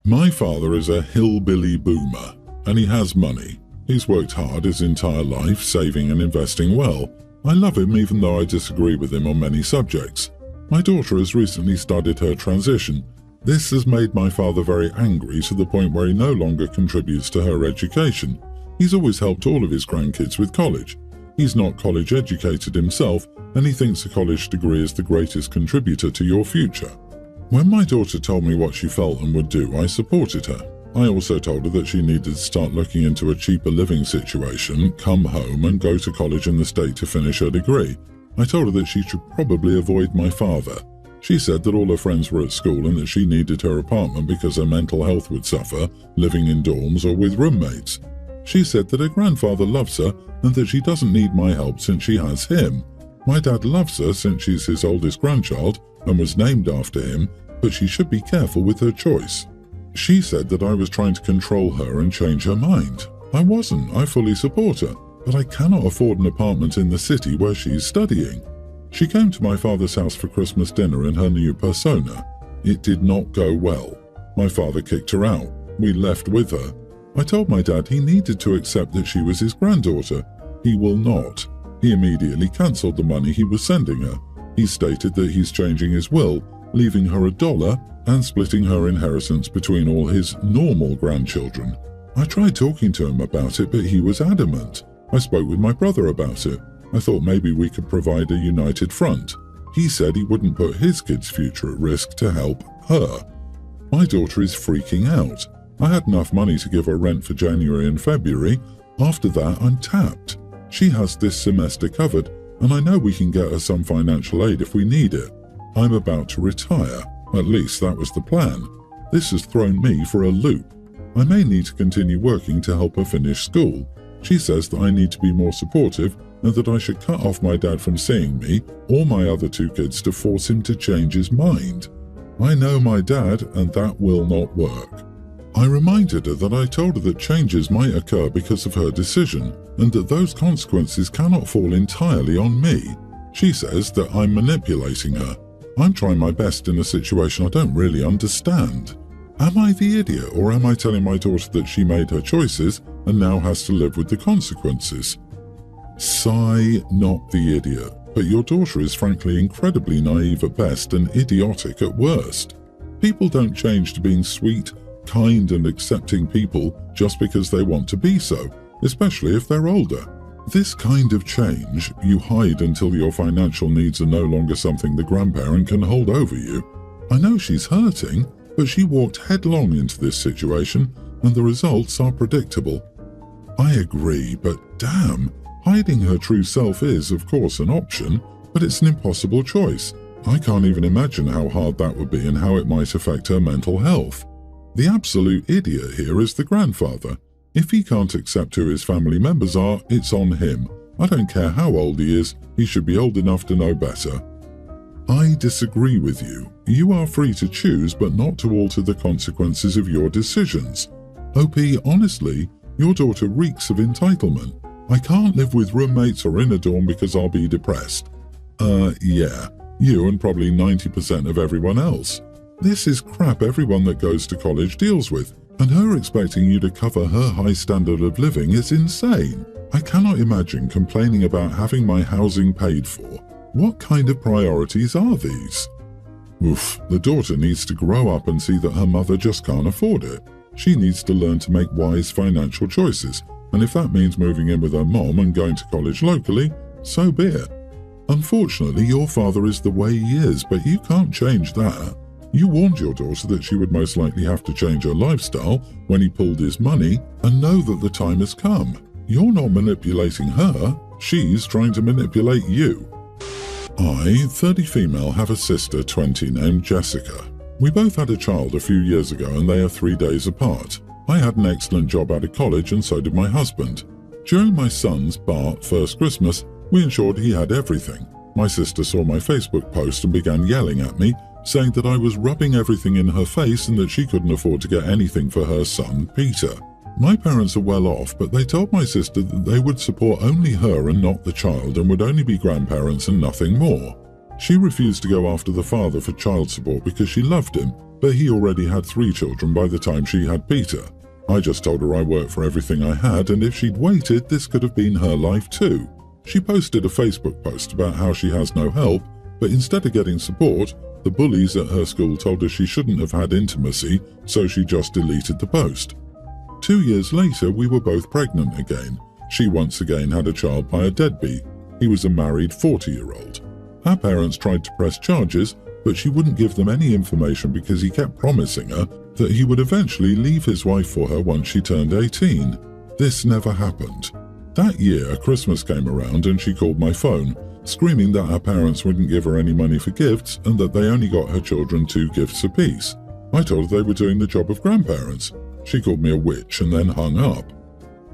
My father is a hillbilly boomer, and he has money. He's worked hard his entire life, saving and investing well. I love him even though I disagree with him on many subjects. My daughter has recently started her transition. This has made my father very angry to the point where he no longer contributes to her education. He's always helped all of his grandkids with college. He's not college educated himself, and he thinks a college degree is the greatest contributor to your future. When my daughter told me what she felt and would do, I supported her. I also told her that she needed to start looking into a cheaper living situation, come home and go to college in the state to finish her degree. I told her that she should probably avoid my father. She said that all her friends were at school and that she needed her apartment because her mental health would suffer, living in dorms or with roommates. She said that her grandfather loves her and that she doesn't need my help since she has him. My dad loves her since she's his oldest grandchild and was named after him, but she should be careful with her choice. She said that I was trying to control her and change her mind. I wasn't. I fully support her, but I cannot afford an apartment in the city where she's studying. She came to my father's house for Christmas dinner in her new persona. It did not go well. My father kicked her out. We left with her. I told my dad he needed to accept that she was his granddaughter. He will not. He immediately cancelled the money he was sending her. He stated that he's changing his will, leaving her $1 and splitting her inheritance between all his normal grandchildren. I tried talking to him about it, but he was adamant. I spoke with my brother about it. I thought maybe we could provide a united front. He said he wouldn't put his kid's future at risk to help her. My daughter is freaking out. I had enough money to give her rent for January and February. After that, I'm tapped. She has this semester covered, and I know we can get her some financial aid if we need it. I'm about to retire. At least that was the plan. This has thrown me for a loop. I may need to continue working to help her finish school. She says that I need to be more supportive and that I should cut off my dad from seeing me or my other 2 kids to force him to change his mind. I know my dad, and that will not work. I reminded her that I told her that changes might occur because of her decision and that those consequences cannot fall entirely on me. She says that I'm manipulating her. I'm trying my best in a situation I don't really understand. Am I the idiot, or am I telling my daughter that she made her choices and now has to live with the consequences? Sigh, not the idiot, but your daughter is frankly incredibly naive at best and idiotic at worst. People don't change to being sweet, kind and accepting people just because they want to be so, especially if they're older. This kind of change, you hide until your financial needs are no longer something the grandparent can hold over you. I know she's hurting, but she walked headlong into this situation, and the results are predictable. I agree, but damn, hiding her true self is, of course, an option, but it's an impossible choice. I can't even imagine how hard that would be and how it might affect her mental health. The absolute idiot here is the grandfather. If he can't accept who his family members are, it's on him. I don't care how old he is, he should be old enough to know better. I disagree with you. You are free to choose, but not to alter the consequences of your decisions. OP, honestly, your daughter reeks of entitlement. I can't live with roommates or in a dorm because I'll be depressed. Yeah, you and probably 90% of everyone else. This is crap everyone that goes to college deals with, and her expecting you to cover her high standard of living is insane. I cannot imagine complaining about having my housing paid for. What kind of priorities are these? Oof, the daughter needs to grow up and see that her mother just can't afford it. She needs to learn to make wise financial choices, and if that means moving in with her mom and going to college locally, so be it. Unfortunately, your father is the way he is, but you can't change that. You warned your daughter that she would most likely have to change her lifestyle when he pulled his money, and know that the time has come. You're not manipulating her, she's trying to manipulate you. I, 30 female, have a sister, 20, named Jessica. We both had a child a few years ago and they are 3 days apart. I had an excellent job out of college and so did my husband. During my son's, Bart, first Christmas, we ensured he had everything. My sister saw my Facebook post and began yelling at me, saying that I was rubbing everything in her face and that she couldn't afford to get anything for her son, Peter. My parents are well off, but they told my sister that they would support only her and not the child and would only be grandparents and nothing more. She refused to go after the father for child support because she loved him, but he already had 3 children by the time she had Peter. I just told her I worked for everything I had, and if she'd waited, this could have been her life too. She posted a Facebook post about how she has no help, but instead of getting support, the bullies at her school told her she shouldn't have had intimacy, so she just deleted the post. 2 years later, we were both pregnant again. She once again had a child by a deadbeat. He was a married 40-year-old. Her parents tried to press charges, but she wouldn't give them any information because he kept promising her that he would eventually leave his wife for her once she turned 18. This never happened. That year, Christmas came around and she called my phone, screaming that her parents wouldn't give her any money for gifts and that they only got her children 2 gifts apiece. I told her they were doing the job of grandparents. She called me a witch and then hung up.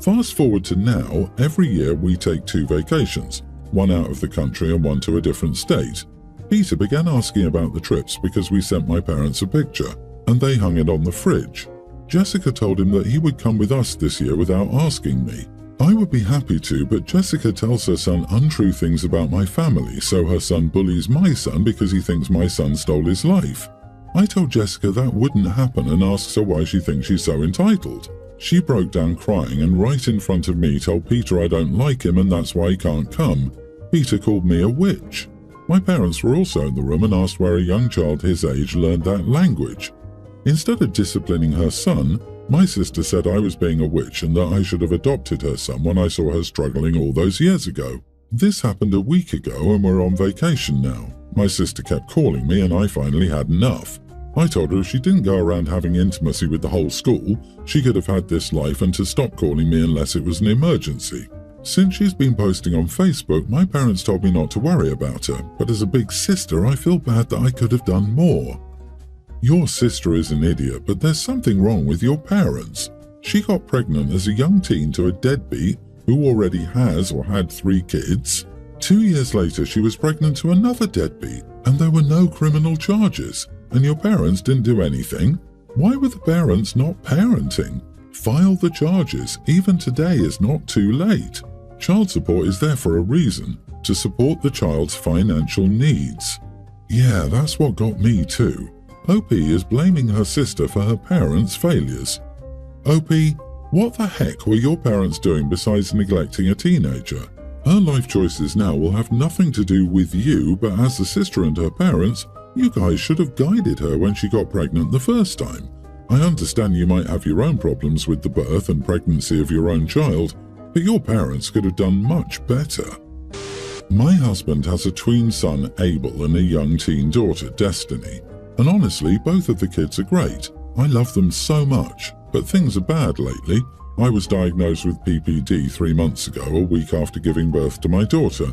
Fast forward to now, every year we take 2 vacations, one out of the country and one to a different state. Peter began asking about the trips because we sent my parents a picture, and they hung it on the fridge. Jessica told him that he would come with us this year without asking me. I would be happy to, but Jessica tells her son untrue things about my family, so her son bullies my son because he thinks my son stole his life. I told Jessica that wouldn't happen and asks her why she thinks she's so entitled. She broke down crying and right in front of me told Peter I don't like him and that's why he can't come. Peter called me a witch. My parents were also in the room and asked where a young child his age learned that language. Instead of disciplining her son, my sister said I was being a witch and that I should have adopted her son when I saw her struggling all those years ago. This happened a week ago and we're on vacation now. My sister kept calling me and I finally had enough. I told her if she didn't go around having intimacy with the whole school, she could have had this life and to stop calling me unless it was an emergency. Since she's been posting on Facebook, my parents told me not to worry about her, but as a big sister I feel bad that I could have done more. Your sister is an idiot, but there's something wrong with your parents. She got pregnant as a young teen to a deadbeat who already has or had 3 kids. 2 years later she was pregnant to another deadbeat, and there were no criminal charges, and your parents didn't do anything. Why were the parents not parenting? File the charges. Even today is not too late. Child support is there for a reason, to support the child's financial needs. Yeah, that's what got me too. OP is blaming her sister for her parents' failures. OP, what the heck were your parents doing besides neglecting a teenager? Her life choices now will have nothing to do with you, but as a sister and her parents, you guys should have guided her when she got pregnant the first time. I understand you might have your own problems with the birth and pregnancy of your own child, but your parents could have done much better. My husband has a tween son, Abel, and a young teen daughter, Destiny. And honestly, both of the kids are great. I love them so much, but things are bad lately. I was diagnosed with PPD 3 months ago, a week after giving birth to my daughter.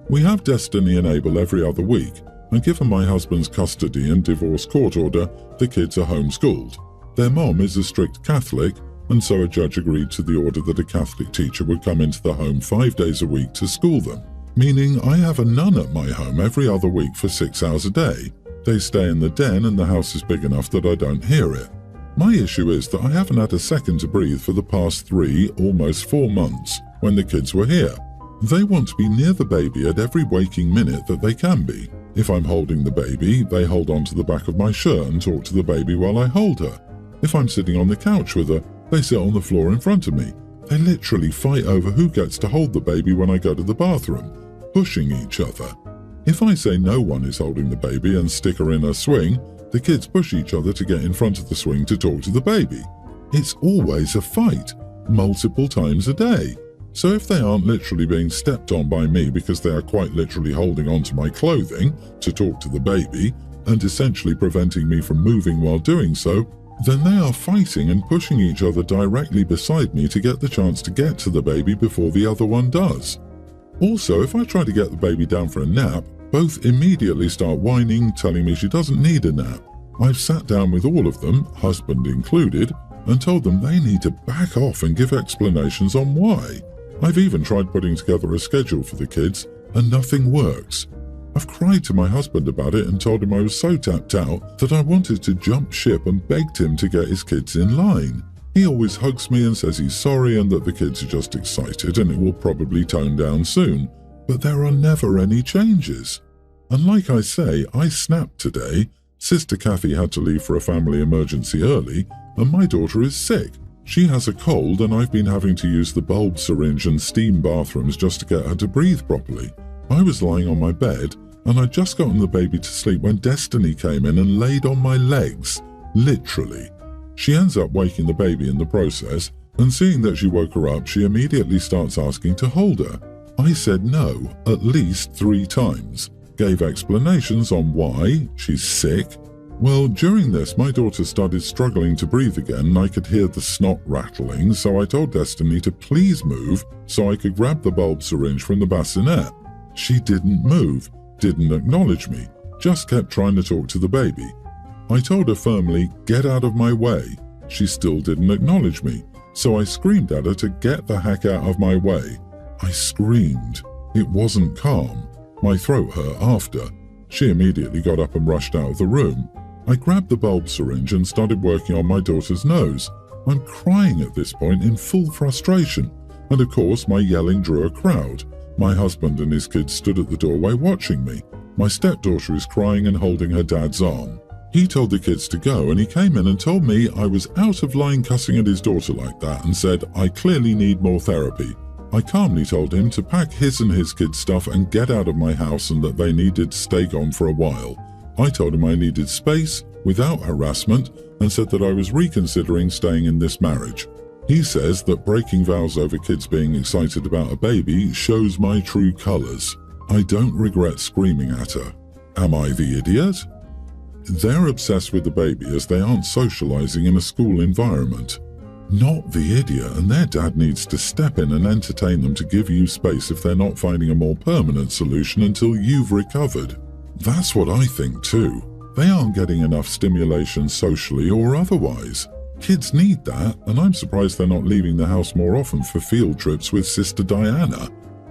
We have Destiny and Abel every other week, and given my husband's custody and divorce court order, the kids are homeschooled. Their mom is a strict Catholic, and so a judge agreed to the order that a Catholic teacher would come into the home 5 days a week to school them, meaning I have a nun at my home every other week for 6 hours a day. They stay in the den and the house is big enough that I don't hear it. My issue is that I haven't had a second to breathe for the past 3, almost 4 months when the kids were here. They want to be near the baby at every waking minute that they can be. If I'm holding the baby, they hold on to the back of my shirt and talk to the baby while I hold her. If I'm sitting on the couch with her, they sit on the floor in front of me. They literally fight over who gets to hold the baby when I go to the bathroom, pushing each other. If I say no one is holding the baby and stick her in a swing, the kids push each other to get in front of the swing to talk to the baby. It's always a fight, multiple times a day. So if they aren't literally being stepped on by me because they are quite literally holding onto my clothing to talk to the baby and essentially preventing me from moving while doing so, then they are fighting and pushing each other directly beside me to get the chance to get to the baby before the other one does. Also, if I try to get the baby down for a nap, both immediately start whining, telling me she doesn't need a nap. I've sat down with all of them, husband included, and told them they need to back off and give explanations on why. I've even tried putting together a schedule for the kids, and nothing works. I've cried to my husband about it and told him I was so tapped out that I wanted to jump ship and begged him to get his kids in line. He always hugs me and says he's sorry and that the kids are just excited and it will probably tone down soon, but there are never any changes. And like I say, I snapped today, Sister Kathy had to leave for a family emergency early, and my daughter is sick. She has a cold, and I've been having to use the bulb syringe and steam bathrooms just to get her to breathe properly. I was lying on my bed, and I'd just gotten the baby to sleep when Destiny came in and laid on my legs. Literally. She ends up waking the baby in the process, and seeing that she woke her up, she immediately starts asking to hold her. I said no at least 3 times, gave explanations on why, she's sick. Well, during this, my daughter started struggling to breathe again, and I could hear the snot rattling, so I told Destiny to please move so I could grab the bulb syringe from the bassinet. She didn't move, didn't acknowledge me, just kept trying to talk to the baby. I told her firmly, "Get out of my way." She still didn't acknowledge me, so I screamed at her to get the heck out of my way. I screamed. It wasn't calm. My throat hurt after. She immediately got up and rushed out of the room. I grabbed the bulb syringe and started working on my daughter's nose. I'm crying at this point in full frustration, and of course my yelling drew a crowd. My husband and his kids stood at the doorway watching me. My stepdaughter is crying and holding her dad's arm. He told the kids to go, and he came in and told me I was out of line cussing at his daughter like that, and said I clearly need more therapy. I calmly told him to pack his and his kids' stuff and get out of my house, and that they needed to stay gone for a while. I told him I needed space without harassment, and said that I was reconsidering staying in this marriage. He says that breaking vows over kids being excited about a baby shows my true colours. I don't regret screaming at her. Am I the idiot? They're obsessed with the baby as they aren't socialising in a school environment. Not the idiot, and their dad needs to step in and entertain them to give you space if they're not finding a more permanent solution until you've recovered. That's what I think too. They aren't getting enough stimulation socially or otherwise. Kids need that, and I'm surprised they're not leaving the house more often for field trips with Sister Diana.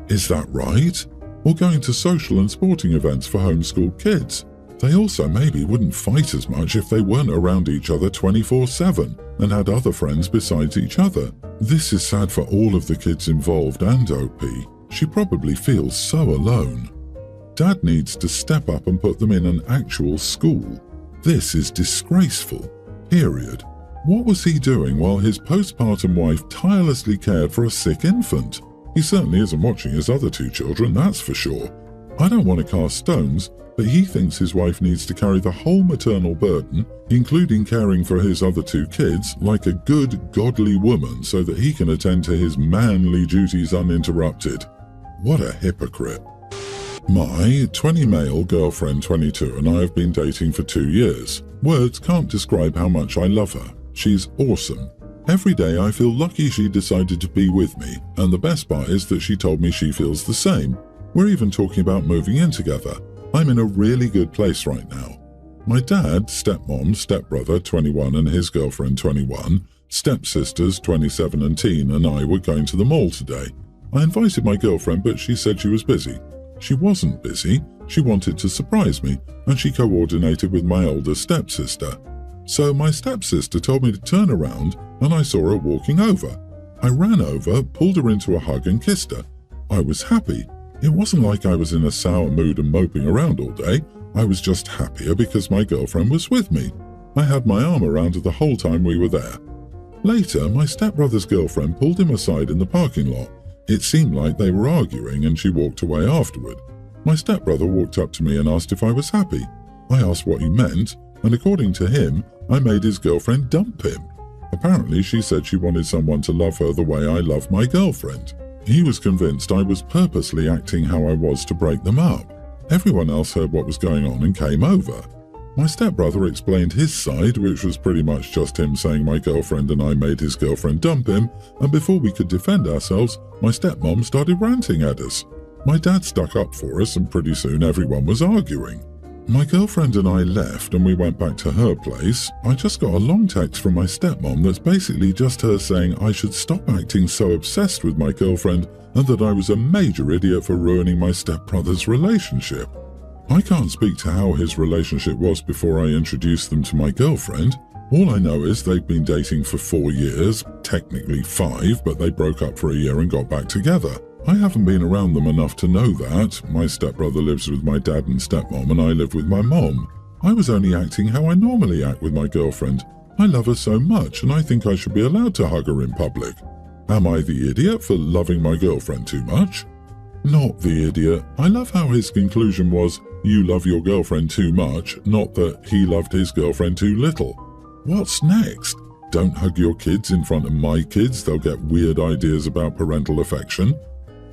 Is that right? Or going to social and sporting events for homeschooled kids. They also maybe wouldn't fight as much if they weren't around each other 24/7 and had other friends besides each other. This is sad for all of the kids involved and OP. She probably feels so alone. Dad needs to step up and put them in an actual school. This is disgraceful. Period. What was he doing while his postpartum wife tirelessly cared for a sick infant? He certainly isn't watching his other 2 children, that's for sure. I don't want to cast stones, but he thinks his wife needs to carry the whole maternal burden, including caring for his other 2 kids, like a good, godly woman so that he can attend to his manly duties uninterrupted. What a hypocrite. My 20 male girlfriend 22 and I have been dating for 2 years. Words can't describe how much I love her. She's awesome. Every day I feel lucky she decided to be with me, and the best part is that she told me she feels the same. We're even talking about moving in together. I'm in a really good place right now. My dad, stepmom, stepbrother 21 and his girlfriend 21, stepsisters 27 and teen, and I were going to the mall today. I invited my girlfriend, but she said she was busy. She wasn't busy. She wanted to surprise me, and she coordinated with my older stepsister. So my stepsister told me to turn around, and I saw her walking over. I ran over, pulled her into a hug and kissed her. I was happy. It wasn't like I was in a sour mood and moping around all day. I was just happier because my girlfriend was with me. I had my arm around her the whole time we were there. Later, my stepbrother's girlfriend pulled him aside in the parking lot. It seemed like they were arguing, and she walked away afterward. My stepbrother walked up to me and asked if I was happy. I asked what he meant, and according to him, I made his girlfriend dump him. Apparently, she said she wanted someone to love her the way I love my girlfriend. He was convinced I was purposely acting how I was to break them up. Everyone else heard what was going on and came over. My stepbrother explained his side, which was pretty much just him saying my girlfriend and I made his girlfriend dump him, and before we could defend ourselves, my stepmom started ranting at us. My dad stuck up for us, and pretty soon everyone was arguing. My girlfriend and I left and we went back to her place. I just got a long text from my stepmom that's basically just her saying I should stop acting so obsessed with my girlfriend and that I was a major idiot for ruining my stepbrother's relationship. I can't speak to how his relationship was before I introduced them to my girlfriend. All I know is they've been dating for 4 years, technically 5, but they broke up for a year and got back together. I haven't been around them enough to know that. My stepbrother lives with my dad and stepmom and I live with my mom. I was only acting how I normally act with my girlfriend. I love her so much and I think I should be allowed to hug her in public. Am I the idiot for loving my girlfriend too much? Not the idiot. I love how his conclusion was, you love your girlfriend too much, not that he loved his girlfriend too little. What's next? Don't hug your kids in front of my kids, they'll get weird ideas about parental affection.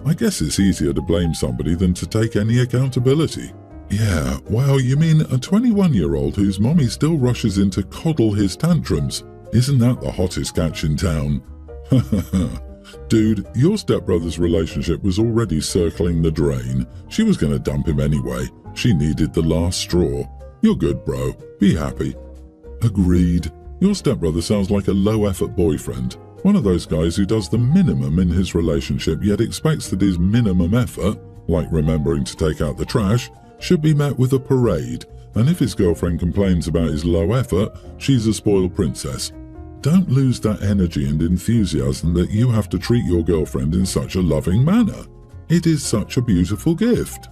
I guess it's easier to blame somebody than to take any accountability. Yeah, well, you mean a 21-year-old whose mommy still rushes in to coddle his tantrums? Isn't that the hottest catch in town? Dude, your stepbrother's relationship was already circling the drain. She was going to dump him anyway. She needed the last straw. You're good, bro. Be happy. Agreed. Your stepbrother sounds like a low-effort boyfriend. One of those guys who does the minimum in his relationship yet expects that his minimum effort, like remembering to take out the trash, should be met with a parade. And if his girlfriend complains about his low effort, she's a spoiled princess. Don't lose that energy and enthusiasm that you have to treat your girlfriend in such a loving manner. It is such a beautiful gift.